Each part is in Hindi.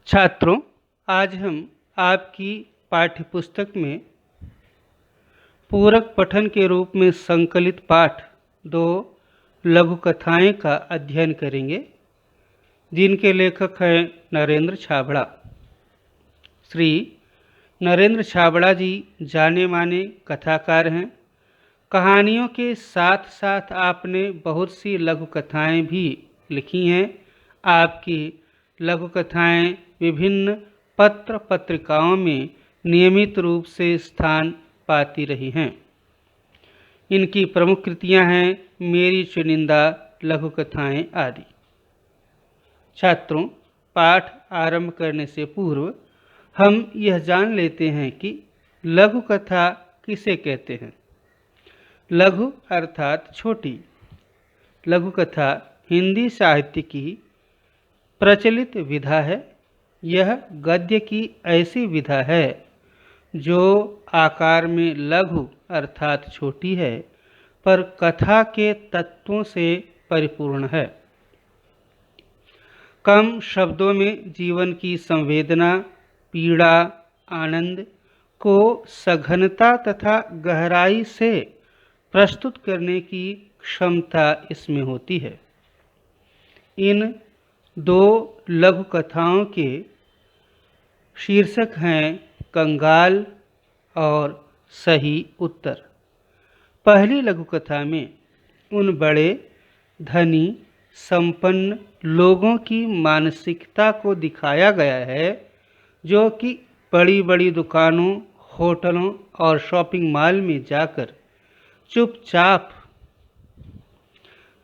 छात्रों, आज हम आपकी पाठ्यपुस्तक में पूरक पठन के रूप में संकलित पाठ 2 लघु कथाएं का अध्ययन करेंगे, जिनके लेखक हैं नरेंद्र छाबड़ा। श्री नरेंद्र छाबड़ा जी जाने माने कथाकार हैं। कहानियों के साथ साथ आपने बहुत सी लघु कथाएं भी लिखी हैं। आपकी लघु कथाएं विभिन्न पत्र पत्रिकाओं में नियमित रूप से स्थान पाती रही हैं। इनकी प्रमुख कृतियां हैं मेरी चुनिंदा लघु कथाएं आदि। छात्रों, पाठ आरंभ करने से पूर्व हम यह जान लेते हैं कि लघु कथा किसे कहते हैं। लघु अर्थात छोटी। लघु कथा हिंदी साहित्य की प्रचलित विधा है। यह गद्य की ऐसी विधा है जो आकार में लघु अर्थात छोटी है, पर कथा के तत्वों से परिपूर्ण है। कम शब्दों में जीवन की संवेदना, पीड़ा, आनंद को सघनता तथा गहराई से प्रस्तुत करने की क्षमता इसमें होती है। इन 2 लघु कथाओं के शीर्षक हैं कंगाल और सही उत्तर। पहली लघु कथा में उन बड़े धनी संपन्न लोगों की मानसिकता को दिखाया गया है जो कि बड़ी बड़ी दुकानों, होटलों और शॉपिंग मॉल में जाकर चुपचाप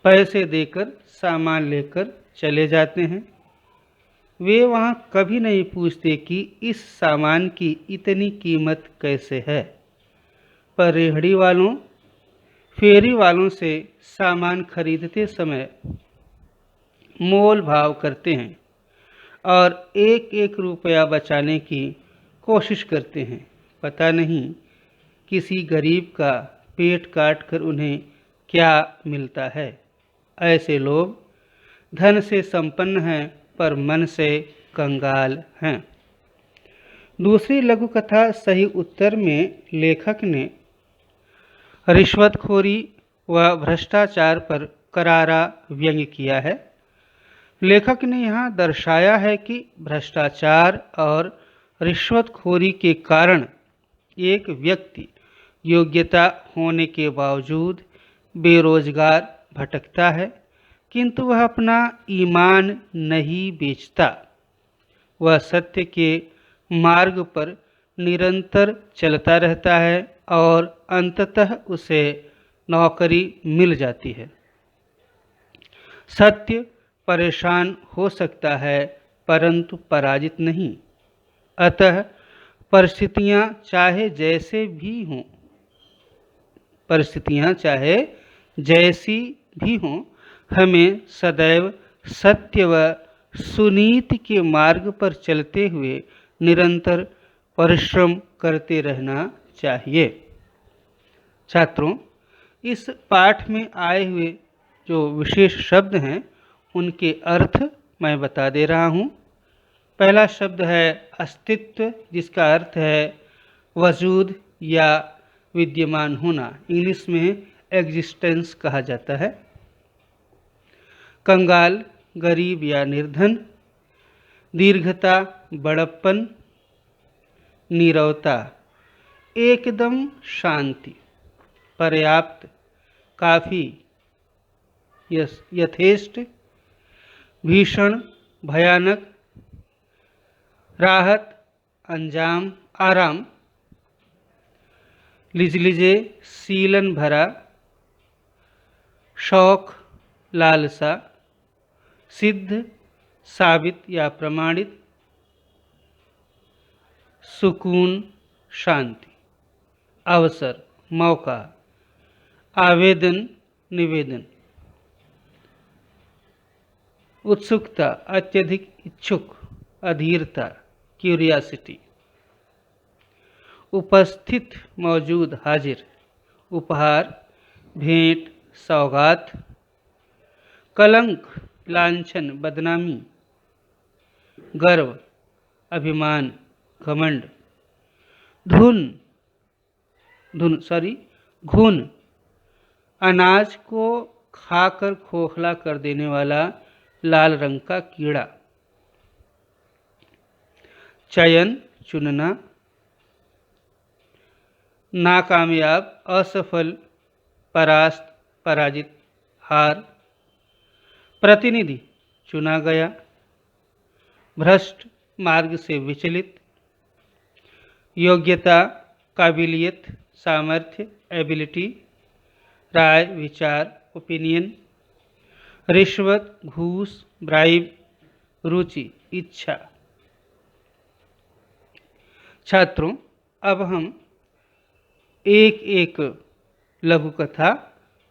पैसे देकर सामान लेकर चले जाते हैं। वे वहाँ कभी नहीं पूछते कि इस सामान की इतनी कीमत कैसे है, पर रेहड़ी वालों, फेरी वालों से सामान खरीदते समय मोल भाव करते हैं और एक एक रुपया बचाने की कोशिश करते हैं। पता नहीं किसी गरीब का पेट काट कर उन्हें क्या मिलता है। ऐसे लोग धन से संपन्न हैं पर मन से कंगाल हैं। दूसरी लघु कथा सही उत्तर में लेखक ने रिश्वतखोरी व भ्रष्टाचार पर करारा व्यंग्य किया है। लेखक ने यहाँ दर्शाया है कि भ्रष्टाचार और रिश्वतखोरी के कारण एक व्यक्ति योग्यता होने के बावजूद बेरोजगार भटकता है, किंतु वह अपना ईमान नहीं बेचता। वह सत्य के मार्ग पर निरंतर चलता रहता है और अंततः उसे नौकरी मिल जाती है। सत्य परेशान हो सकता है परंतु पराजित नहीं। अतः परिस्थितियां चाहे जैसी भी हों, हमें सदैव सत्य व सुनीति के मार्ग पर चलते हुए निरंतर परिश्रम करते रहना चाहिए। छात्रों, इस पाठ में आए हुए जो विशेष शब्द हैं उनके अर्थ मैं बता दे रहा हूँ। पहला शब्द है अस्तित्व, जिसका अर्थ है वजूद या विद्यमान होना। इंग्लिश में एग्जिस्टेंस कहा जाता है। कंगाल, गरीब या निर्धन। दीर्घता, बड़प्पन। नीरवता, एकदम शांति। पर्याप्त, काफी, यथेष्ट। भीषण, भयानक। राहत, अंजाम, आराम। लिजलिजे, सीलन भरा। शौक, लालसा। सिद्ध, साबित या प्रमाणित। सुकून, शांति। अवसर, मौका। आवेदन, निवेदन। उत्सुकता, अत्यधिक इच्छुक। अधीरता, क्यूरियासिटी। उपस्थित, मौजूद, हाजिर। उपहार, भेंट, सौगात। कलंक, लांछन, बदनामी। गर्व, अभिमान, घमंड। धुन धुन सॉरी घुन, अनाज को खाकर खोखला कर देने वाला लाल रंग का कीड़ा। चयन, चुनना। नाकामयाब, असफल, परास्त, पराजित, हार। प्रतिनिधि, चुना गया। भ्रष्ट, मार्ग से विचलित। योग्यता, काबिलियत, सामर्थ्य, एबिलिटी। राय, विचार, ओपिनियन। रिश्वत, घूस, ब्राइब, रुचि, इच्छा। छात्रों, अब हम एक एक लघु कथा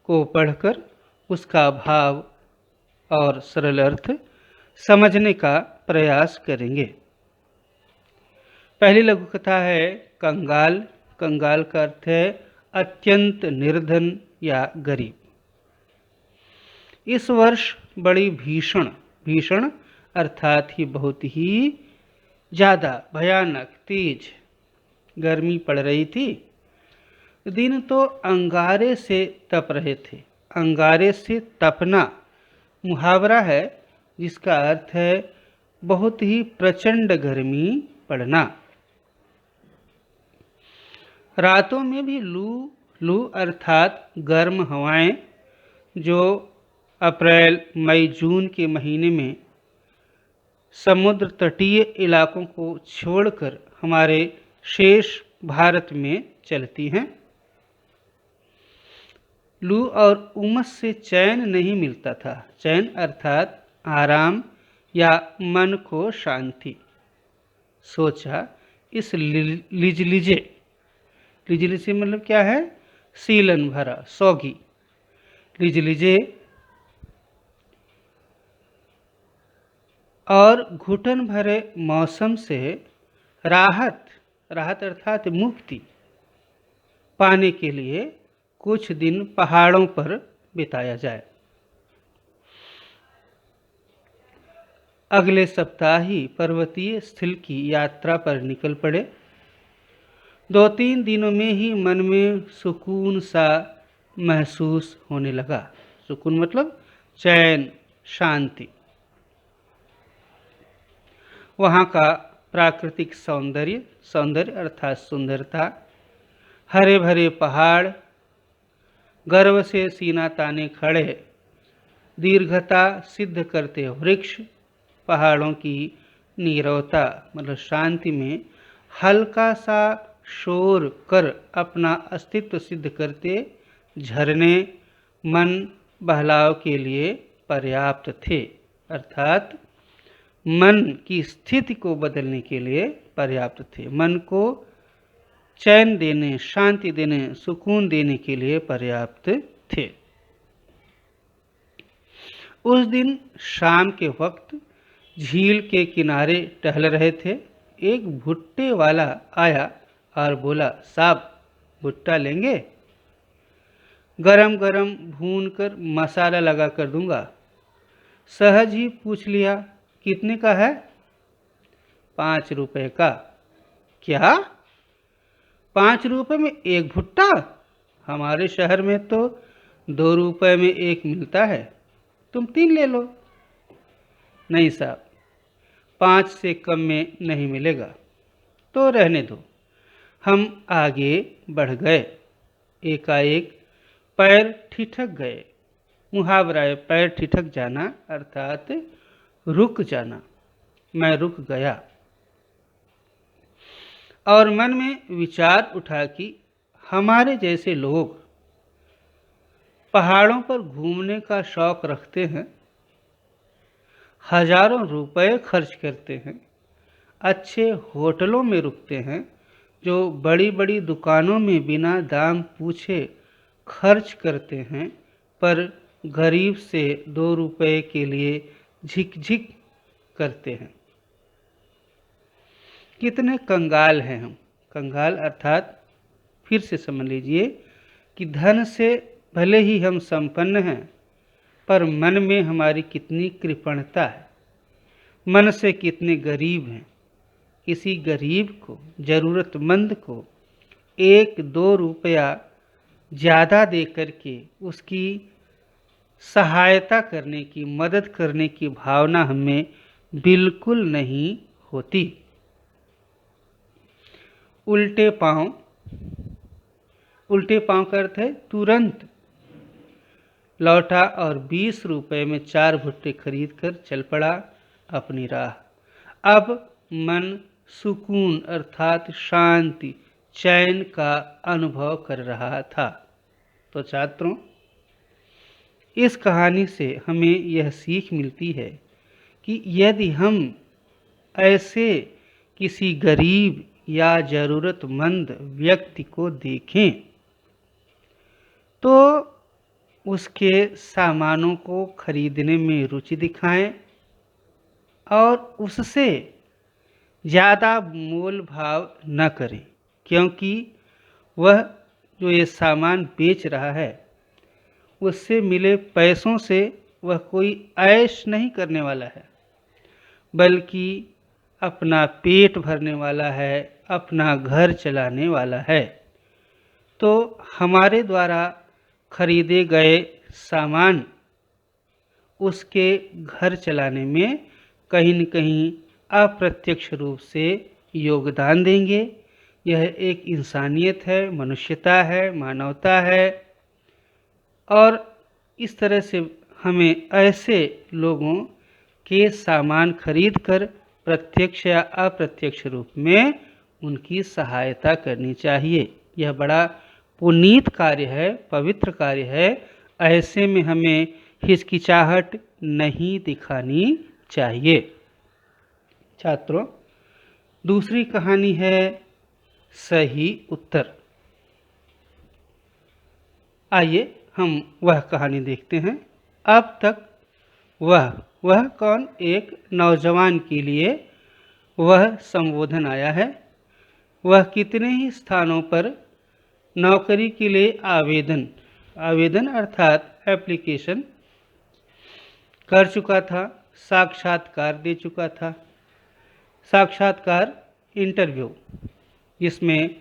को पढ़कर उसका भाव और सरल अर्थ समझने का प्रयास करेंगे। पहली लघु कथा है कंगाल। कंगाल का अर्थ है अत्यंत निर्धन या गरीब। इस वर्ष बड़ी भीषण अर्थात ही बहुत ही ज़्यादा भयानक तेज गर्मी पड़ रही थी। दिन तो अंगारे से तप रहे थे। अंगारे से तपना मुहावरा है जिसका अर्थ है बहुत ही प्रचंड गर्मी पड़ना। रातों में भी लू अर्थात गर्म हवाएं जो अप्रैल, मई, जून के महीने में समुद्र तटीय इलाकों को छोड़कर हमारे शेष भारत में चलती हैं। लू और उमस से चैन नहीं मिलता था। चैन अर्थात आराम या मन को शांति। सोचा इस लिजलिजे मतलब क्या है? सीलन भरा, सौगी। लिजलिजे और घुटन भरे मौसम से राहत अर्थात मुक्ति पाने के लिए कुछ दिन पहाड़ों पर बिताया जाए। अगले सप्ताह ही पर्वतीय स्थल की यात्रा पर निकल पड़े। 2-3 दिनों में ही मन में सुकून सा महसूस होने लगा। सुकून मतलब चैन, शांति। वहाँ का प्राकृतिक सौंदर्य अर्थात सुंदरता, हरे भरे पहाड़, गर्व से सीना ताने खड़े, दीर्घता सिद्ध करते वृक्ष, पहाड़ों की नीरवता मतलब शांति में हल्का सा शोर कर अपना अस्तित्व सिद्ध करते झरने मन बहलाव के लिए पर्याप्त थे। अर्थात मन की स्थिति को बदलने के लिए पर्याप्त थे। मन को चैन देने, शांति देने, सुकून देने के लिए पर्याप्त थे। उस दिन शाम के वक्त झील के किनारे टहल रहे थे। एक भुट्टे वाला आया और बोला, साहब भुट्टा लेंगे? गरम गरम भून कर मसाला लगा कर दूंगा। सहज ही पूछ लिया, कितने का है? 5 रुपए का। क्या 5 रुपए में एक भुट्टा? हमारे शहर में तो 2 रुपए में एक मिलता है, तुम 3 ले लो। नहीं साहब, 5 से कम में नहीं मिलेगा। तो रहने दो। हम आगे बढ़ गए। एकाएक पैर ठिठक गए। मुहावरा है पैर ठिठक जाना अर्थात रुक जाना। मैं रुक गया और मन में विचार उठा कि हमारे जैसे लोग पहाड़ों पर घूमने का शौक रखते हैं, हजारों रुपए खर्च करते हैं, अच्छे होटलों में रुकते हैं, जो बड़ी बड़ी दुकानों में बिना दाम पूछे खर्च करते हैं, पर गरीब से 2 रुपए के लिए झिक करते हैं। कितने कंगाल हैं हम। कंगाल अर्थात फिर से समझ लीजिए कि धन से भले ही हम संपन्न हैं, पर मन में हमारी कितनी कृपणता है, मन से कितने गरीब हैं। किसी गरीब को, ज़रूरतमंद को 1-2 रुपया ज़्यादा दे करके उसकी सहायता करने की, मदद करने की भावना हमें बिल्कुल नहीं होती। उल्टे पाँव, उल्टे पाँव का अर्थ है तुरंत लौटा और 20 रुपए में 4 भुट्टे खरीद कर चल पड़ा अपनी राह। अब मन सुकून अर्थात शांति, चैन का अनुभव कर रहा था। तो छात्रों, इस कहानी से हमें यह सीख मिलती है कि यदि हम ऐसे किसी गरीब या ज़रूरतमंद व्यक्ति को देखें तो उसके सामानों को खरीदने में रुचि दिखाएं और उससे ज़्यादा मोल भाव न करें, क्योंकि वह जो ये सामान बेच रहा है उससे मिले पैसों से वह कोई ऐश नहीं करने वाला है, बल्कि अपना पेट भरने वाला है, अपना घर चलाने वाला है। तो हमारे द्वारा खरीदे गए सामान उसके घर चलाने में कहीं न कहीं अप्रत्यक्ष रूप से योगदान देंगे। यह एक इंसानियत है, मनुष्यता है, मानवता है और इस तरह से हमें ऐसे लोगों के सामान खरीदकर प्रत्यक्ष या अप्रत्यक्ष रूप में उनकी सहायता करनी चाहिए। यह बड़ा पुनीत कार्य है, पवित्र कार्य है। ऐसे में हमें हिचकिचाहट नहीं दिखानी चाहिए। छात्रों, दूसरी कहानी है सही उत्तर। आइए हम वह कहानी देखते हैं। अब तक वह कौन? एक नौजवान के लिए वह संबोधन आया है। वह कितने ही स्थानों पर नौकरी के लिए आवेदन अर्थात एप्लीकेशन कर चुका था, साक्षात्कार दे चुका था। साक्षात्कार इंटरव्यू, जिसमें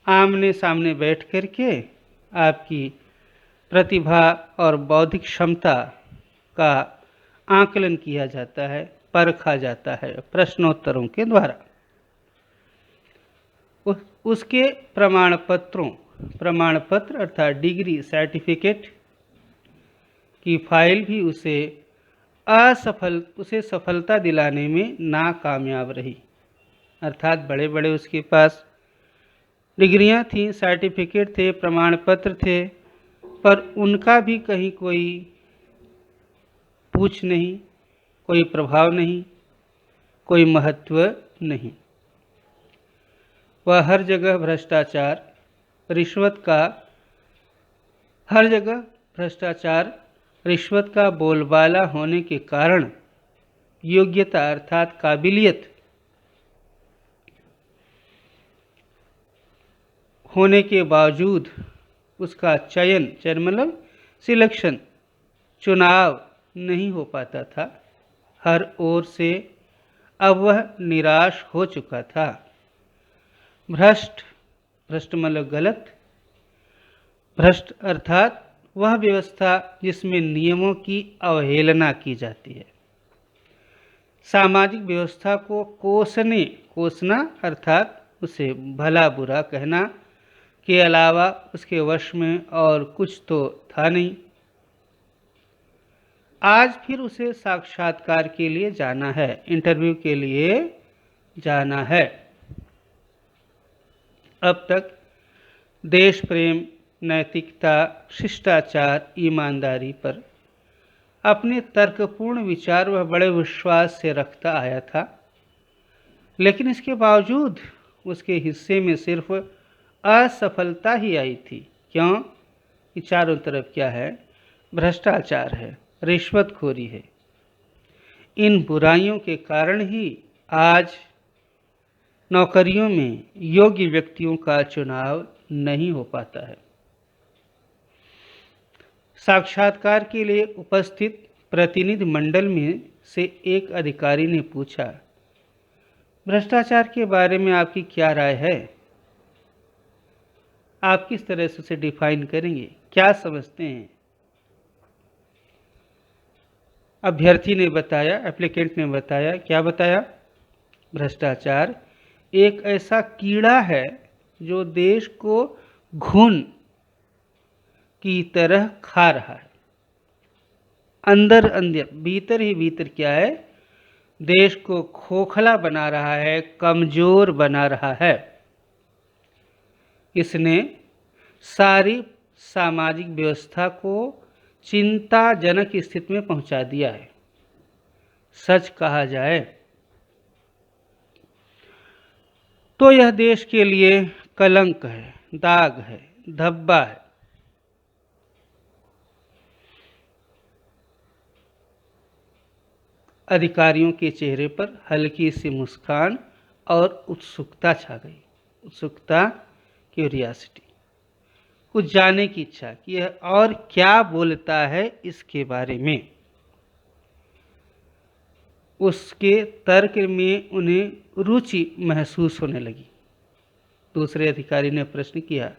आमने सामने बैठ कर के आपकी प्रतिभा और बौद्धिक क्षमता का आकलन किया जाता है, परखा जाता है प्रश्नोत्तरों के द्वारा। उसके प्रमाण पत्र अर्थात डिग्री सर्टिफिकेट की फाइल भी उसे सफलता दिलाने में नाकामयाब रही। अर्थात बड़े बड़े उसके पास डिग्रियां थीं, सर्टिफिकेट थे, प्रमाण पत्र थे, पर उनका भी कहीं कोई पूछ नहीं, कोई प्रभाव नहीं, कोई महत्व नहीं। वह हर जगह भ्रष्टाचार, रिश्वत का बोलबाला होने के कारण योग्यता अर्थात काबिलियत होने के बावजूद उसका चयन मतलब सिलेक्शन, चुनाव नहीं हो पाता था। हर ओर से अब वह निराश हो चुका था। भ्रष्ट मतलब गलत, भ्रष्ट अर्थात वह व्यवस्था जिसमें नियमों की अवहेलना की जाती है। सामाजिक व्यवस्था को कोसना अर्थात उसे भला बुरा कहना के अलावा उसके वश में और कुछ तो था नहीं। आज फिर उसे साक्षात्कार के लिए जाना है, इंटरव्यू के लिए जाना है। अब तक देश प्रेम, नैतिकता, शिष्टाचार, ईमानदारी पर अपने तर्कपूर्ण विचार वह बड़े विश्वास से रखता आया था, लेकिन इसके बावजूद उसके हिस्से में सिर्फ असफलता ही आई थी। क्यों? कि चारों तरफ क्या है? भ्रष्टाचार है, रिश्वतखोरी है। इन बुराइयों के कारण ही आज नौकरियों में योग्य व्यक्तियों का चुनाव नहीं हो पाता है। साक्षात्कार के लिए उपस्थित प्रतिनिधि मंडल में से एक अधिकारी ने पूछा, भ्रष्टाचार के बारे में आपकी क्या राय है? आप किस तरह से उसे डिफाइन करेंगे? क्या समझते हैं? अभ्यर्थी ने बताया, एप्लीकेंट ने बताया, क्या बताया? भ्रष्टाचार एक ऐसा कीड़ा है जो देश को घुन की तरह खा रहा है। अंदर अंदर, भीतर ही भीतर क्या है? देश को खोखला बना रहा है, कमजोर बना रहा है। इसने सारी सामाजिक व्यवस्था को चिंताजनक स्थिति में पहुंचा दिया है। सच कहा जाए तो यह देश के लिए कलंक है, दाग है, धब्बा है। अधिकारियों के चेहरे पर हल्की सी मुस्कान और उत्सुकता छा गई। उत्सुकता, क्यूरियासिटी, कुछ जानने की इच्छा कि यह और क्या बोलता है इसके बारे में। उसके तर्क में उन्हें रुचि महसूस होने लगी। दूसरे अधिकारी ने प्रश्न किया,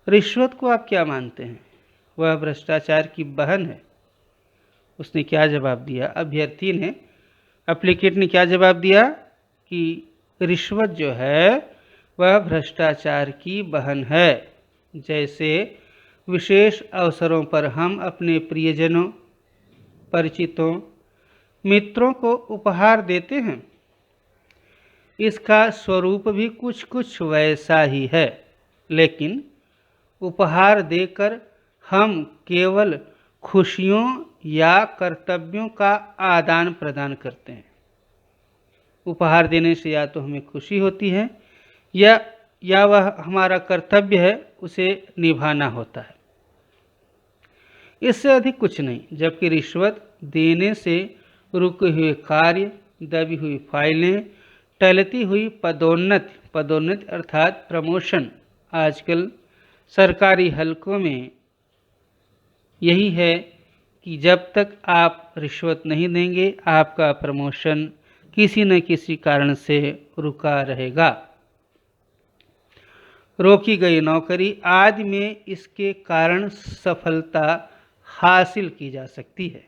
रिश्वत को आप क्या मानते हैं? वह भ्रष्टाचार की बहन है। उसने क्या जवाब दिया? अभ्यर्थी ने, एप्लीकेंट ने क्या जवाब दिया कि रिश्वत जो है वह भ्रष्टाचार की बहन है। जैसे विशेष अवसरों पर हम अपने प्रियजनों, परिचितों, मित्रों को उपहार देते हैं, इसका स्वरूप भी कुछ कुछ वैसा ही है। लेकिन उपहार देकर हम केवल खुशियों या कर्तव्यों का आदान प्रदान करते हैं। उपहार देने से या तो हमें खुशी होती है या वह हमारा कर्तव्य है, उसे निभाना होता है। इससे अधिक कुछ नहीं। जबकि रिश्वत देने से रुके हुए कार्य, दबी हुई फाइलें, टलती हुई पदोन्नति अर्थात प्रमोशन, आजकल सरकारी हलकों में यही है कि जब तक आप रिश्वत नहीं देंगे आपका प्रमोशन किसी न किसी कारण से रुका रहेगा। रोकी गई नौकरी आदि में इसके कारण सफलता हासिल की जा सकती है।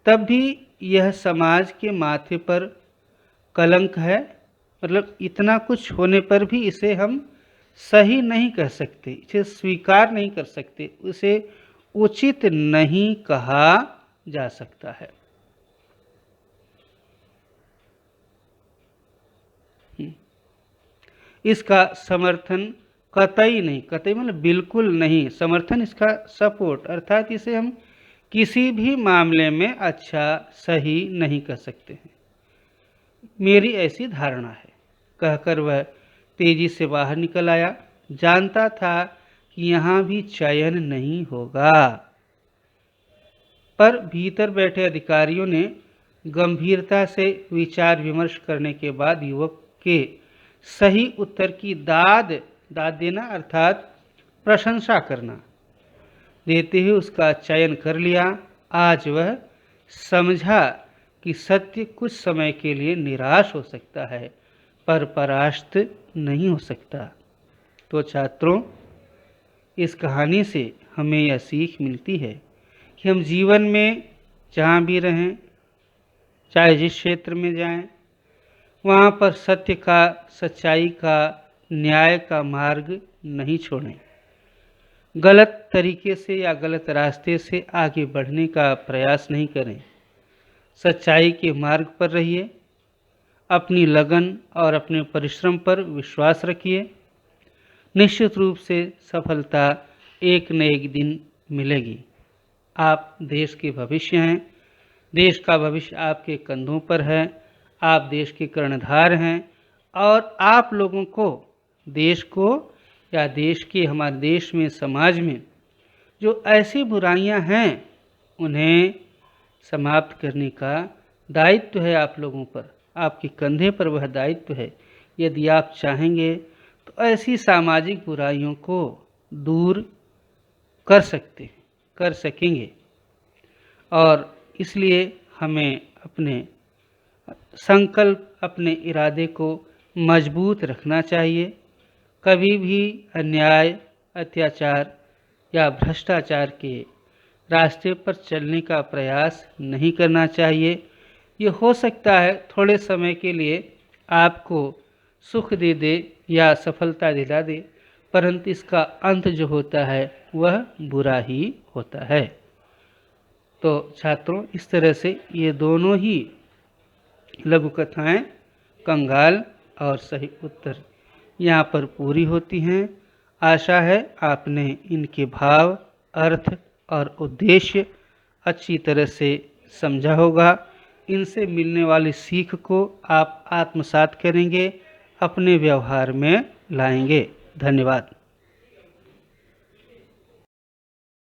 तब भी यह समाज के माथे पर कलंक है। मतलब इतना कुछ होने पर भी इसे हम सही नहीं कह सकते, इसे स्वीकार नहीं कर सकते, उसे उचित नहीं कहा जा सकता है। इसका समर्थन कतई नहीं, कतई मतलब बिल्कुल नहीं, समर्थन इसका सपोर्ट, अर्थात इसे हम किसी भी मामले में अच्छा सही नहीं कह सकते हैं। मेरी ऐसी धारणा है, कहकर वह तेजी से बाहर निकल आया। जानता था कि यहाँ भी चयन नहीं होगा। पर भीतर बैठे अधिकारियों ने गंभीरता से विचार विमर्श करने के बाद युवक के सही उत्तर की दाद देना अर्थात प्रशंसा करना देते हुए उसका चयन कर लिया। आज वह समझा कि सत्य कुछ समय के लिए निराश हो सकता है पर परास्त नहीं हो सकता। तो छात्रों, इस कहानी से हमें यह सीख मिलती है कि हम जीवन में जहाँ भी रहें, चाहे जिस क्षेत्र में जाएं, वहाँ पर सत्य का, सच्चाई का, न्याय का मार्ग नहीं छोड़ें। गलत तरीके से या गलत रास्ते से आगे बढ़ने का प्रयास नहीं करें। सच्चाई के मार्ग पर रहिए। अपनी लगन और अपने परिश्रम पर विश्वास रखिए। निश्चित रूप से सफलता एक न एक दिन मिलेगी। आप देश के भविष्य हैं। देश का भविष्य आपके कंधों पर है। आप देश के कर्णधार हैं और आप लोगों को, देश को या देश के, हमारे देश में, समाज में जो ऐसी बुराइयां हैं उन्हें समाप्त करने का दायित्व है आप लोगों पर। आपके कंधे पर वह दायित्व है। यदि आप चाहेंगे तो ऐसी सामाजिक बुराइयों को दूर कर सकते हैं, कर सकेंगे। और इसलिए हमें अपने संकल्प अपने इरादे को मजबूत रखना चाहिए। कभी भी अन्याय, अत्याचार या भ्रष्टाचार के रास्ते पर चलने का प्रयास नहीं करना चाहिए। ये हो सकता है थोड़े समय के लिए आपको सुख दे दे या सफलता दिला दे, परंतु इसका अंत जो होता है वह बुरा ही होता है। तो छात्रों, इस तरह से ये दोनों ही लघु कथाएँ कंगाल और सही उत्तर यहाँ पर पूरी होती हैं। आशा है आपने इनके भाव, अर्थ और उद्देश्य अच्छी तरह से समझा होगा। इनसे मिलने वाली सीख को आप आत्मसात करेंगे, अपने व्यवहार में लाएंगे। धन्यवाद।